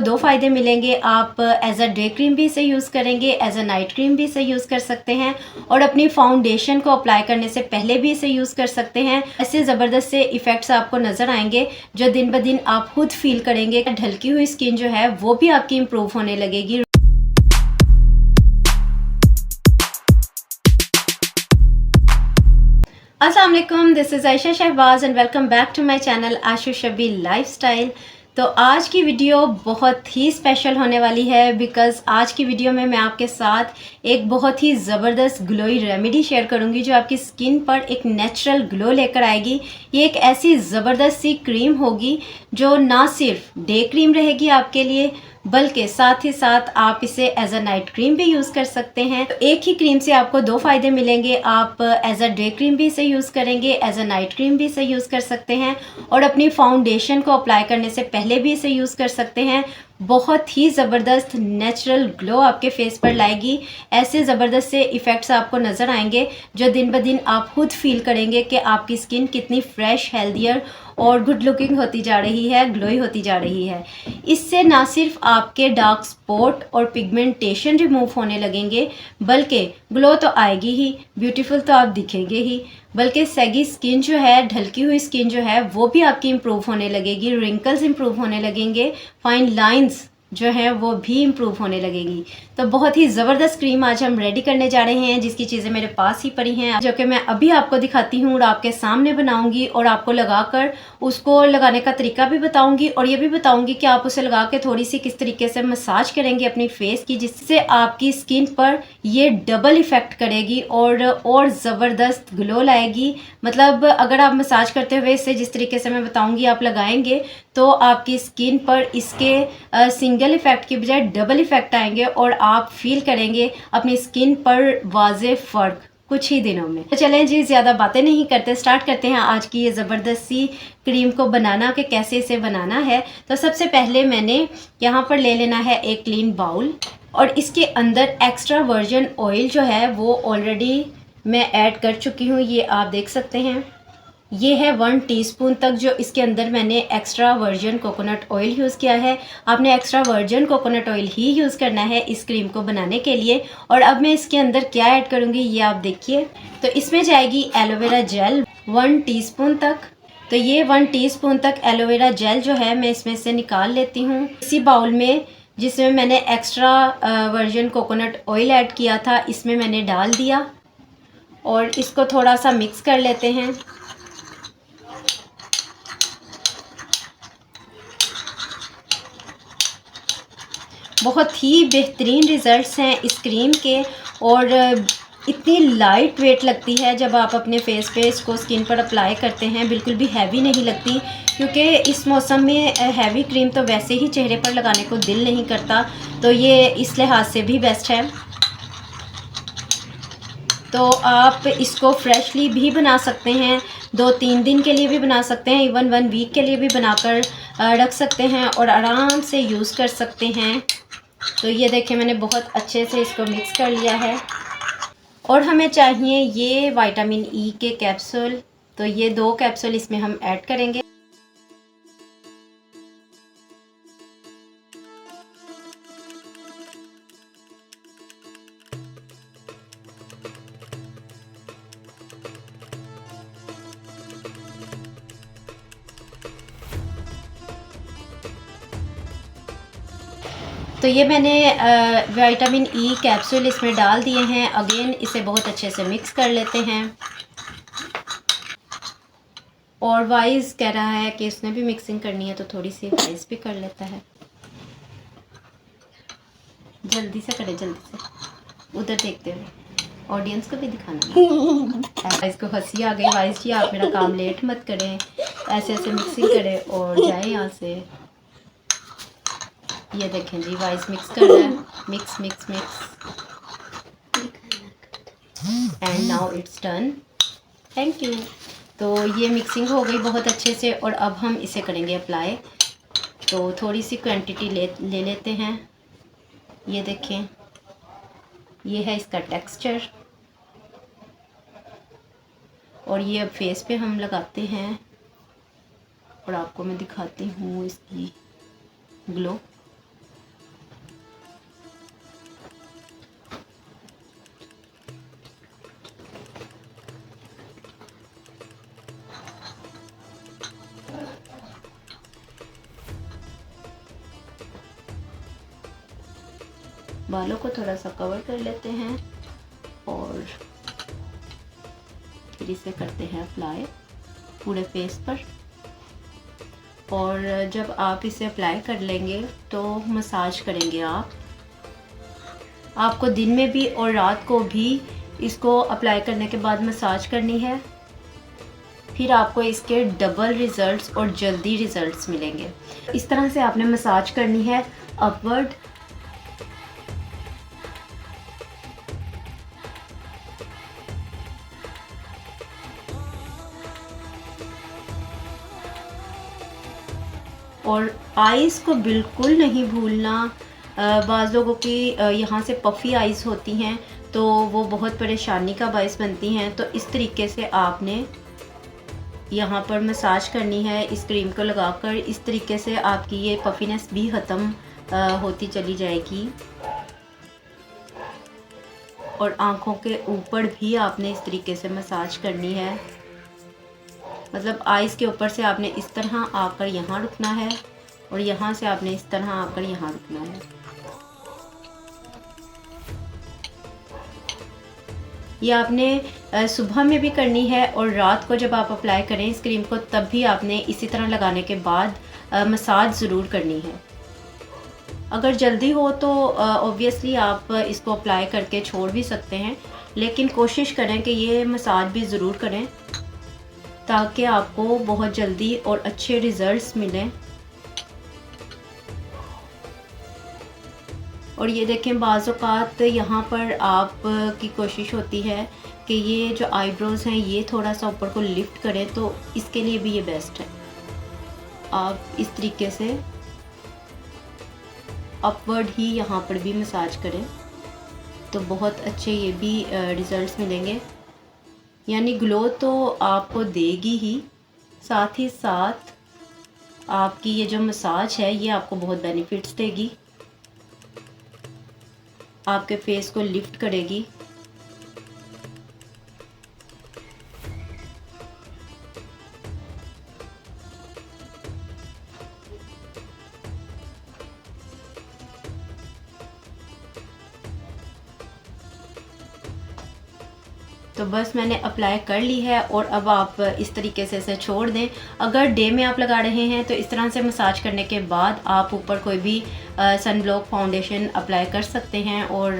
दो फ़ायदे मिलेंगे। आप एज अ डे क्रीम भी इसे यूज़ करेंगे, एज अ नाइट क्रीम भी इसे यूज़ कर सकते हैं और अपनी फाउंडेशन को अप्लाई करने से पहले भी इसे यूज़ कर सकते हैं। ऐसे ज़बरदस्त से इफ़ेक्ट्स आपको नज़र आएंगे जो दिन ब दिन आप खुद फील करेंगे। ढलकी हुई स्किन जो है वो भी आपकी इम्प्रूव होने लगेगी। अस्सलाम वालेकुम, this is Ayesha Shahbaz and welcome back to my channel Ashu Shabi lifestyle. तो आज की वीडियो बहुत ही स्पेशल होने वाली है बिकॉज़ आज की वीडियो में मैं आपके साथ एक बहुत ही ज़बरदस्त ग्लोई रेमेडी शेयर करूंगी जो आपकी स्किन पर एक नेचुरल ग्लो लेकर आएगी। ये एक ऐसी ज़बरदस्त सी क्रीम होगी जो ना सिर्फ डे क्रीम रहेगी आपके लिए, बल्कि साथ ही साथ आप इसे एज अ नाइट क्रीम भी यूज़ कर सकते हैं। तो एक ही क्रीम से आपको दो फ़ायदे मिलेंगे। आप एज अ डे क्रीम भी इसे यूज़ करेंगे, एज अ नाइट क्रीम भी इसे यूज़ कर सकते हैं और अपनी फाउंडेशन को अप्लाई करने से पहले भी इसे यूज़ कर सकते हैं। बहुत ही ज़बरदस्त नेचुरल ग्लो आपके फेस पर लाएगी। ऐसे ज़बरदस्त से इफ़ेक्ट्स आपको नज़र आएंगे जो दिन ब दिन आप खुद फील करेंगे कि आपकी स्किन कितनी फ्रेश, हेल्दियर और गुड लुकिंग होती जा रही है, ग्लोई होती जा रही है। इससे ना सिर्फ आपके डार्क स्पॉट और पिगमेंटेशन रिमूव होने लगेंगे, बल्कि ग्लो तो आएगी ही, ब्यूटीफुल तो आप दिखेंगे ही, बल्कि सैगी स्किन जो है, ढलकी हुई स्किन जो है वो भी आपकी इम्प्रूव होने लगेगी। रिंकल्स इम्प्रूव होने लगेंगे, फाइन लाइंस जो है वो भी इम्प्रूव होने लगेगी। तो बहुत ही ज़बरदस्त क्रीम आज हम रेडी करने जा रहे हैं जिसकी चीज़ें मेरे पास ही पड़ी हैं जो कि मैं अभी आपको दिखाती हूँ और आपके सामने बनाऊंगी और आपको लगाकर उसको लगाने का तरीका भी बताऊंगी और ये भी बताऊंगी कि आप उसे लगा के थोड़ी सी किस तरीके से मसाज करेंगे अपनी फेस की, जिससे आपकी स्किन पर ये डबल इफ़ेक्ट करेगी और ज़बरदस्त ग्लो लाएगी। मतलब अगर आप मसाज करते हुए इसे जिस तरीके से मैं बताऊंगी आप लगाएंगे तो आपकी स्किन पर इसके सिंगल इफ़ेक्ट की बजाय डबल इफ़ेक्ट आएंगे और आप फील करेंगे अपनी स्किन पर वाज़े फ़र्क कुछ ही दिनों में। तो चलें जी, ज़्यादा बातें नहीं करते, स्टार्ट करते हैं आज की ये ज़बरदस्त सी क्रीम को बनाना कि कैसे इसे बनाना है। तो सबसे पहले मैंने यहाँ पर ले लेना है एक क्लीन बाउल और इसके अंदर एक्स्ट्रा वर्जिन ऑयल जो है वो ऑलरेडी मैं ऐड कर चुकी हूँ। ये आप देख सकते हैं, ये है 1 टीस्पून तक जो इसके अंदर मैंने extra virgin coconut oil use किया है। आपने एक्स्ट्रा वर्जिन कोकोनट ऑयल ही यूज़ करना है इस क्रीम को बनाने के लिए। और अब मैं इसके अंदर क्या ऐड करूँगी ये आप देखिए। तो इसमें जाएगी एलोवेरा जेल 1 टीस्पून तक। तो ये 1 टीस्पून तक एलोवेरा जेल जो है मैं इसमें से निकाल लेती हूँ। इसी बाउल में जिसमें मैंने extra virgin coconut oil add किया था इसमें मैंने डाल दिया और इसको थोड़ा सा मिक्स कर लेते हैं। बहुत ही बेहतरीन रिज़ल्ट्स हैं इस क्रीम के और इतनी लाइट वेट लगती है जब आप अपने फेस पे इसको स्किन पर अप्लाई करते हैं, बिल्कुल भी हैवी नहीं लगती। क्योंकि इस मौसम में हैवी क्रीम तो वैसे ही चेहरे पर लगाने को दिल नहीं करता, तो ये इस लिहाज से भी बेस्ट है। तो आप इसको फ्रेशली भी बना सकते हैं, 2-3 दिन के लिए भी बना सकते हैं, इवन 1 वीक के लिए भी बनाकर रख सकते हैं और आराम से यूज़ कर सकते हैं। तो ये देखें मैंने बहुत अच्छे से इसको मिक्स कर लिया है और हमें चाहिए ये विटामिन ई के कैप्सूल। तो ये 2 कैप्सूल इसमें हम ऐड करेंगे। तो ये मैंने विटामिन ई कैप्सूल इसमें डाल दिए हैं। अगेन इसे बहुत अच्छे से मिक्स कर लेते हैं। और वाइज कह रहा है कि इसने भी मिक्सिंग करनी है तो थोड़ी सी वाइज भी कर लेता है। जल्दी से करे, जल्दी से, उधर देखते हुए ऑडियंस को भी दिखाना है। इसको हंसी आ गई। वाइज जी आप मेरा काम लेट मत करें, ऐसे ऐसे मिक्सिंग करें और जाए यहाँ से। ये देखें जी वाइस मिक्स कर रहा है, mix mix mix and now it's done. Thank you. तो ये मिक्सिंग हो गई बहुत अच्छे से और अब हम इसे करेंगे अप्लाई। तो थोड़ी सी क्वांटिटी ले लेते हैं। ये देखें, ये है इसका टेक्सचर और ये अब फेस पे हम लगाते हैं और आपको मैं दिखाती हूँ इसकी ग्लो। बालों को थोड़ा सा कवर कर लेते हैं और फिर इसे करते हैं अप्लाई पूरे फेस पर। और जब आप इसे अप्लाई कर लेंगे तो मसाज करेंगे आपको दिन में भी और रात को भी इसको अप्लाई करने के बाद मसाज करनी है। फिर आपको इसके डबल रिजल्ट्स और जल्दी रिजल्ट्स मिलेंगे। इस तरह से आपने मसाज करनी है अपवर्ड। और आइज़ को बिल्कुल नहीं भूलना। बाज़ लोगों की यहाँ से पफ़ी आइज़ होती हैं तो वो बहुत परेशानी का बायस बनती हैं। तो इस तरीके से आपने यहाँ पर मसाज करनी है इस क्रीम को लगाकर। इस तरीके से आपकी ये पफीनेस भी ख़त्म होती चली जाएगी। और आँखों के ऊपर भी आपने इस तरीके से मसाज करनी है, मतलब आइज़ के ऊपर से आपने इस तरह आकर यहाँ रुकना है और यहाँ से आपने इस तरह आकर यहाँ रुकना है। ये आपने सुबह में भी करनी है और रात को जब आप अप्लाई करें इस क्रीम को तब भी आपने इसी तरह लगाने के बाद मसाज ज़रूर करनी है। अगर जल्दी हो तो ऑब्वियसली आप इसको अप्लाई करके छोड़ भी सकते हैं, लेकिन कोशिश करें कि ये मसाज भी ज़रूर करें ताकि आपको बहुत जल्दी और अच्छे रिज़ल्ट्स मिलें। और ये देखें बाज़ औक़ात यहाँ पर आप की कोशिश होती है कि ये जो आईब्रोज़ हैं ये थोड़ा सा ऊपर को लिफ्ट करें, तो इसके लिए भी ये बेस्ट है। आप इस तरीके से अपवर्ड ही यहाँ पर भी मसाज करें तो बहुत अच्छे ये भी रिज़ल्ट्स मिलेंगे। यानी ग्लो तो आपको देगी ही, साथ ही साथ आपकी ये जो मसाज है ये आपको बहुत बेनिफिट्स देगी, आपके फेस को लिफ्ट करेगी। तो बस मैंने अप्लाई कर ली है और अब आप इस तरीके से इसे छोड़ दें। अगर डे में आप लगा रहे हैं तो इस तरह से मसाज करने के बाद आप ऊपर कोई भी सन ब्लॉक फाउंडेशन अप्लाई कर सकते हैं और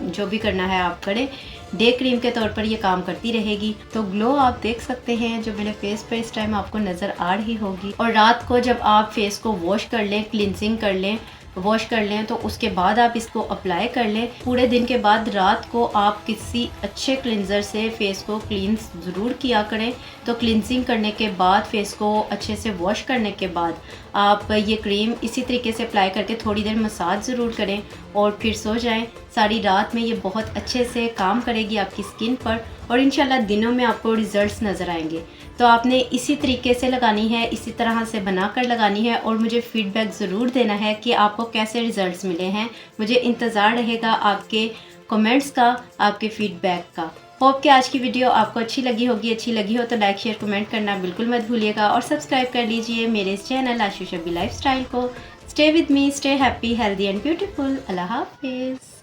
जो भी करना है आप करें। डे क्रीम के तौर पर ये काम करती रहेगी। तो ग्लो आप देख सकते हैं जो मेरे फेस पे इस टाइम आपको नज़र आ रही होगी। और रात को जब आप फेस को वॉश कर लें, क्लिनजिंग कर लें, वॉश कर लें तो उसके बाद आप इसको अप्लाई कर लें। पूरे दिन के बाद रात को आप किसी अच्छे क्लिनज़र से फेस को क्लींस ज़रूर किया करें। तो क्लिनजिंग करने के बाद फेस को अच्छे से वॉश करने के बाद आप ये क्रीम इसी तरीके से अप्लाई करके थोड़ी देर मसाज ज़रूर करें और फिर सो जाएं। सारी रात में ये बहुत अच्छे से काम करेगी आपकी स्किन पर और इंशाल्लाह दिनों में आपको रिज़ल्ट्स नज़र आएंगे। तो आपने इसी तरीके से लगानी है, इसी तरह से बनाकर लगानी है और मुझे फ़ीडबैक ज़रूर देना है कि आपको कैसे रिज़ल्ट्स मिले हैं। मुझे इंतज़ार रहेगा आपके कमेंट्स का, आपके फ़ीडबैक का। होप कि आज की वीडियो आपको अच्छी लगी होगी। अच्छी लगी हो तो लाइक शेयर कमेंट करना बिल्कुल मत भूलिएगा और सब्सक्राइब कर लीजिए मेरे इस चैनल आशू शबी लाइफस्टाइल को। Stay with me, stay happy, healthy and beautiful. अल्लाह हाफिज़।